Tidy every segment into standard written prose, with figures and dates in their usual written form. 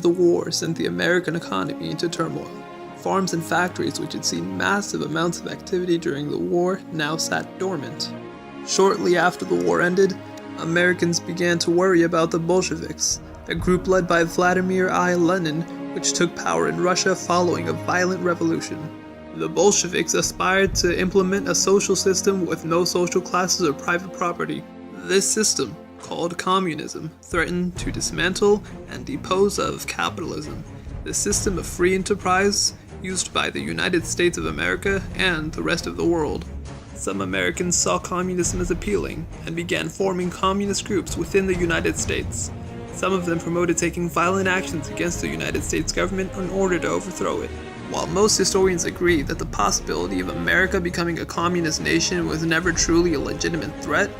of the war sent the American economy into turmoil. Farms and factories which had seen massive amounts of activity during the war now sat dormant. Shortly after the war ended, Americans began to worry about the Bolsheviks, a group led by Vladimir I. Lenin, which took power in Russia following a violent revolution. The Bolsheviks aspired to implement a social system with no social classes or private property. This system, called communism, threatened to dismantle and depose of capitalism, the system of free enterprise used by the United States of America and the rest of the world. Some Americans saw communism as appealing and began forming communist groups within the United States. Some of them promoted taking violent actions against the United States government in order to overthrow it. While most historians agree that the possibility of America becoming a communist nation was never truly a legitimate threat,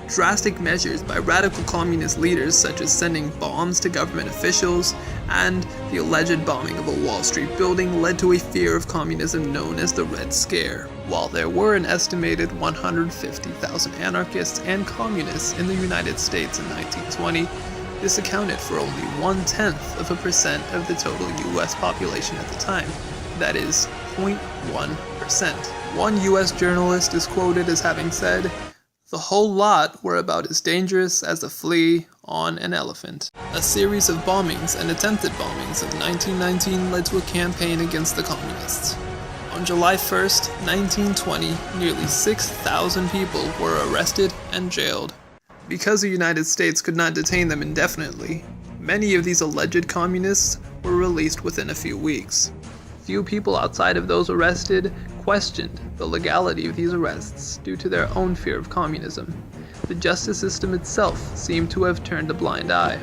drastic measures by radical communist leaders such as sending bombs to government officials and the alleged bombing of a Wall Street building led to a fear of communism known as the Red Scare. While there were an estimated 150,000 anarchists and communists in the United States in 1920, this accounted for only 0.1% of the total US population at the time, that is, 0.1%. One US journalist is quoted as having said, "The whole lot were about as dangerous as a flea on an elephant." A series of bombings and attempted bombings of 1919 led to a campaign against the communists. On July 1st, 1920, nearly 6,000 people were arrested and jailed. Because the United States could not detain them indefinitely, many of these alleged communists were released within a few weeks. Few people outside of those arrested questioned the legality of these arrests due to their own fear of communism. The justice system itself seemed to have turned a blind eye.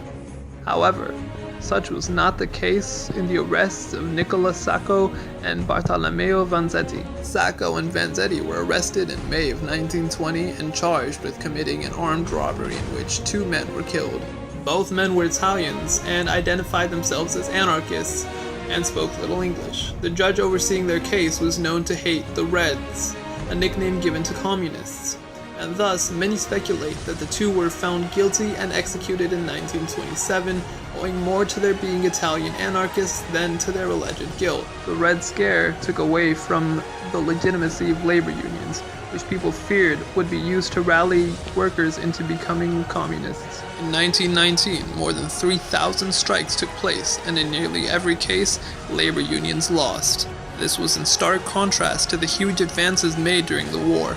However, such was not the case in the arrests of Nicola Sacco and Bartolomeo Vanzetti. Sacco and Vanzetti were arrested in May of 1920 and charged with committing an armed robbery in which 2 men were killed. Both men were Italians and identified themselves as anarchists and spoke little English. The judge overseeing their case was known to hate the Reds, a nickname given to communists, and thus many speculate that the 2 were found guilty and executed in 1927, owing more to their being Italian anarchists than to their alleged guilt. The Red Scare took away from the legitimacy of labor unions, which people feared would be used to rally workers into becoming communists. In 1919, more than 3,000 strikes took place, and in nearly every case, labor unions lost. This was in stark contrast to the huge advances made during the war.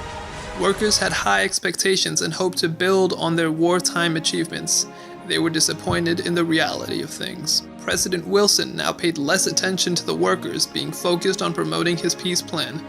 Workers had high expectations and hoped to build on their wartime achievements. They were disappointed in the reality of things. President Wilson now paid less attention to the workers, being focused on promoting his peace plan.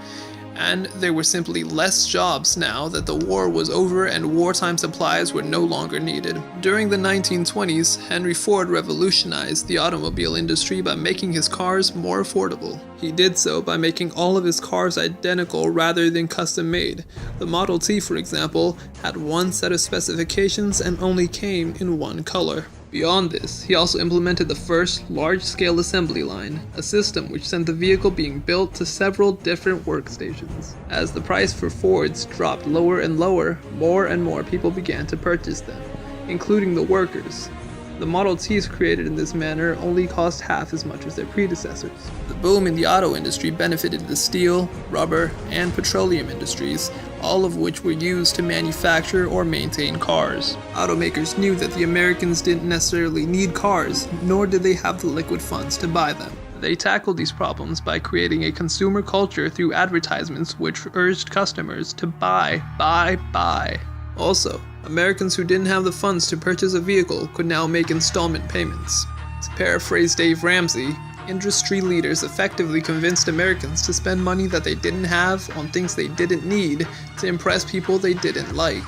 And there were simply less jobs now that the war was over and wartime supplies were no longer needed. During the 1920s, Henry Ford revolutionized the automobile industry by making his cars more affordable. He did so by making all of his cars identical rather than custom made. The Model T, for example, had one set of specifications and only came in one color. Beyond this, he also implemented the first large-scale assembly line, a system which sent the vehicle being built to several different workstations. As the price for Fords dropped lower and lower, more and more people began to purchase them, including the workers. The Model Ts created in this manner only cost half as much as their predecessors. The boom in the auto industry benefited the steel, rubber, and petroleum industries, all of which were used to manufacture or maintain cars. Automakers knew that the Americans didn't necessarily need cars, nor did they have the liquid funds to buy them. They tackled these problems by creating a consumer culture through advertisements which urged customers to buy. Also, Americans who didn't have the funds to purchase a vehicle could now make installment payments. To paraphrase Dave Ramsey, industry leaders effectively convinced Americans to spend money that they didn't have on things they didn't need to impress people they didn't like.